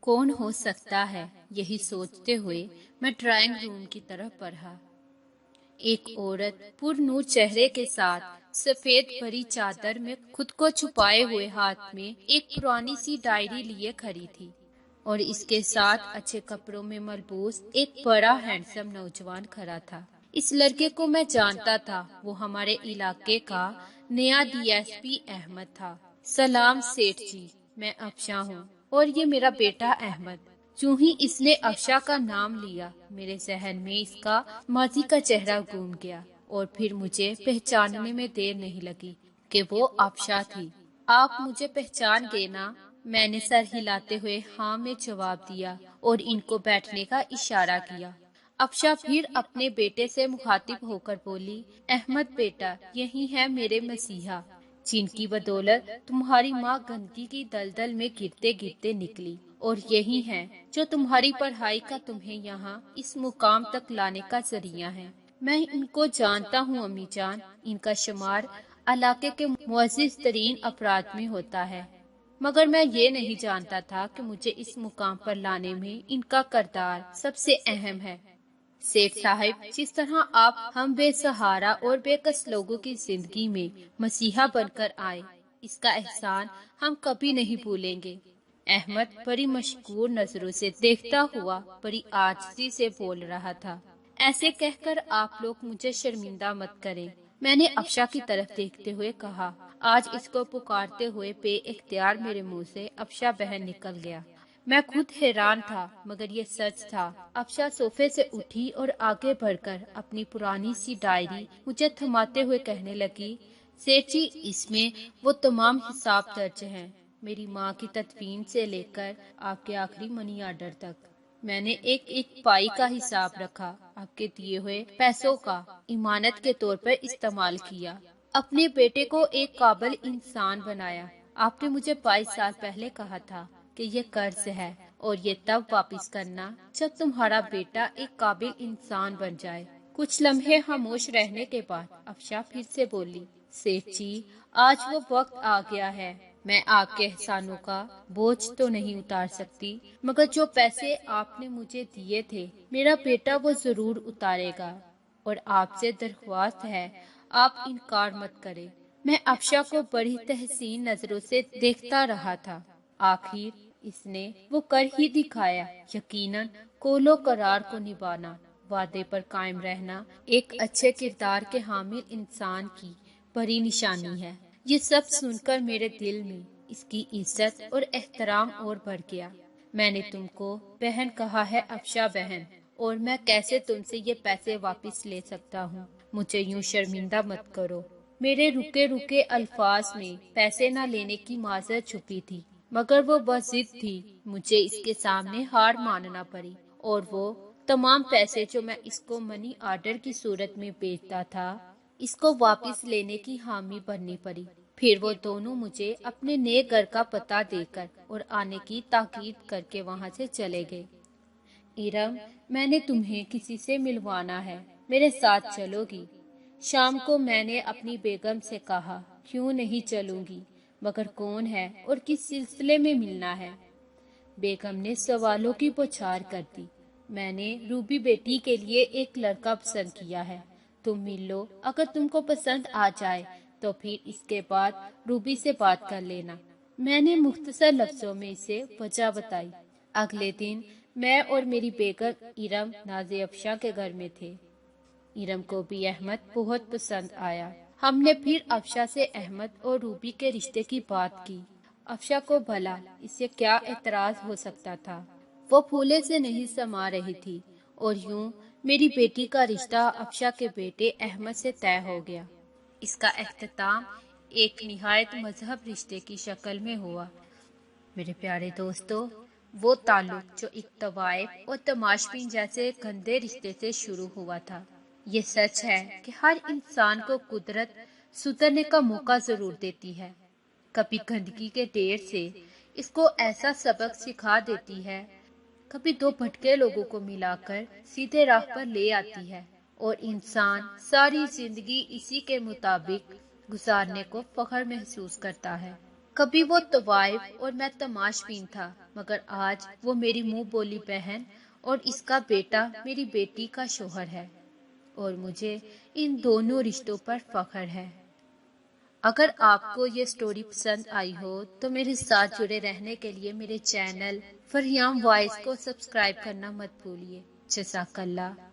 کون ہو سکتا ہے؟ یہی سوچتے ہوئے میں ڈرائنگ روم کی طرف بڑھا۔ ایک عورت پر نور چہرے کے ساتھ سفید پری چادر میں خود کو چھپائے ہوئے ہاتھ میں ایک پرانی سی ڈائری لیے کھڑی تھی، اور اس کے ساتھ اچھے کپڑوں میں ملبوس ایک بڑا ہینڈسم نوجوان کھڑا تھا۔ اس لڑکے کو میں جانتا تھا، وہ ہمارے علاقے کا نیا ڈی ایس پی احمد تھا۔ سلام سیٹھ جی، میں افشاں ہوں، اور یہ میرا بیٹا احمد۔ جو ہی اس نے افشا کا نام لیا، میرے ذہن میں اس کا ماضی کا چہرہ گھوم گیا، اور پھر مجھے پہچاننے میں دیر نہیں لگی کہ وہ افشا تھی۔ آپ مجھے پہچان گئے نا؟ میں نے سر ہلاتے ہوئے ہاں میں جواب دیا اور ان کو بیٹھنے کا اشارہ کیا۔ افشا پھر اپنے بیٹے سے مخاطب ہو کر بولی، احمد بیٹا، یہی ہے میرے مسیحا، جن کی بدولت تمہاری ماں گندگی کی دلدل میں گرتے گرتے نکلی، اور یہی ہے جو تمہاری پڑھائی کا تمہیں یہاں اس مقام تک لانے کا ذریعہ ہے۔ میں ان کو جانتا ہوں امی جان، ان کا شمار علاقے کے معزز ترین افراد میں ہوتا ہے، مگر میں یہ نہیں جانتا تھا کہ مجھے اس مقام پر لانے میں ان کا کردار سب سے اہم ہے۔ سیٹھ صاحب، جس طرح آپ ہم بے سہارا اور بے کس لوگوں کی زندگی میں مسیحا بن کر آئے، اس کا احسان ہم کبھی نہیں بھولیں گے۔ احمد بڑی مشکور نظروں سے دیکھتا ہوا بڑی عاجزی سے بول رہا تھا، ایسے کہہ کر آپ لوگ مجھے شرمندہ مت کریں۔ میں نے افشا کی طرف دیکھتے ہوئے کہا۔ آج اس کو پکارتے ہوئے بے اختیار میرے منہ سے افشا بہن نکل گیا۔ میں خود حیران تھا، مگر یہ سچ تھا۔ افشا صوفے سے اٹھی اور آگے بڑھ کر اپنی پرانی سی ڈائری مجھے تھماتے ہوئے کہنے لگی، سیٹھ جی، اس میں وہ تمام حساب درج ہیں، میری ماں کی تدفین سے لے کر آپ کے آخری منی آرڈر تک۔ میں نے ایک ایک پائی کا حساب رکھا، آپ کے دیے ہوئے پیسوں کا امانت کے طور پر استعمال کیا، اپنے بیٹے کو ایک قابل انسان بنایا۔ آپ نے مجھے 22 سال پہلے کہا تھا کہ یہ قرض ہے، اور یہ تب واپس کرنا جب تمہارا بیٹا ایک قابل انسان بن جائے۔ کچھ لمحے خاموش رہنے کے بعد افشا پھر سے بولی، سیٹھ جی، آج وہ وقت آ گیا ہے۔ میں آپ کے احسانوں کا بوجھ تو نہیں اتار سکتی، مگر جو پیسے آپ نے مجھے دیے تھے، میرا بیٹا وہ ضرور اتارے گا، اور آپ سے درخواست ہے آپ انکار مت کریں۔ میں افشا کو بڑی تحسین نظروں سے دیکھتا رہا تھا۔ آخر اس نے وہ کر ہی دکھایا۔ یقیناً قول و قرار کو نبھانا، وعدے پر قائم رہنا ایک اچھے کردار کے حامل انسان کی بڑی نشانی ہے۔ یہ سب سن کر میرے دل میں اس کی عزت اور احترام اور بڑھ گیا۔ میں نے تم کو بہن کہا ہے افشا بہن، اور میں کیسے تم سے یہ پیسے واپس لے سکتا ہوں؟ مجھے یوں شرمندہ مت کرو۔ میرے رکے رکے الفاظ میں پیسے نہ لینے کی معذرت چھپی تھی، مگر وہ بس ضد تھی۔ مجھے اس کے سامنے ہار ماننا پڑی، اور وہ تمام پیسے جو میں اس کو منی آرڈر کی صورت میں بیچتا تھا، اس کو واپس لینے کی حامی بننی پڑی۔ پھر وہ دونوں مجھے اپنے نئے گھر کا پتہ دے کر اور آنے کی تاکید کر کے وہاں سے چلے گئے۔ ارم، میں نے تمہیں کسی سے ملوانا ہے، میرے ساتھ چلو گی؟ شام کو میں نے اپنی بیگم سے کہا، کیوں نہیں چلوں گی، مگر کون ہے اور کس سلسلے میں ملنا ہے؟ بیگم نے سوالوں کی بوچھار کر دی۔ میں نے روبی بیٹی کے لیے ایک لڑکا پسند کیا ہے، تم مل لو، اگر تم کو پسند آ جائے تو پھر اس کے بعد روبی سے بات کر لینا۔ میں نے مختصر لفظوں میں اسے وجہ بتائی۔ اگلے دن میں اور میری بیگم ارم ناز افشا کے گھر میں تھے۔ ارم کو بھی احمد بہت پسند آیا۔ ہم نے پھر افشا سے احمد اور روبی کے رشتے کی بات کی۔ افشا کو بھلا اس سے کیا اعتراض ہو سکتا تھا؟ وہ پھولے سے نہیں سما رہی تھی، اور یوں میری بیٹی کا رشتہ افشا کے بیٹے احمد سے طے ہو گیا۔ اس کا اختتام ایک نہایت مہذب رشتے کی شکل میں ہوا۔ میرے پیارے دوستو، وہ تعلق جو ایک طوائف اور تماشبین جیسے گندے رشتے سے شروع ہوا تھا، یہ سچ ہے کہ ہر انسان کو قدرت سدھرنے کا موقع ضرور دیتی ہے۔ کبھی گندگی کے ڈھیر سے اس کو ایسا سبق سکھا دیتی ہے، کبھی دو بھٹکے لوگوں کو ملا کر سیدھے راہ پر لے آتی ہے، اور انسان ساری زندگی اسی کے مطابق گزارنے کو فخر محسوس کرتا ہے۔ کبھی وہ طوائف اور میں تماش بین تھا، مگر آج وہ میری منہ بولی بہن اور اس کا بیٹا میری بیٹی کا شوہر ہے، اور مجھے ان دونوں رشتوں پر فخر ہے۔ اگر آپ کو یہ سٹوری پسند آئی ہو تو میرے ساتھ جڑے رہنے کے لیے میرے چینل فرحیام وائس کو سبسکرائب کرنا مت بھولیے۔ جزاک اللہ۔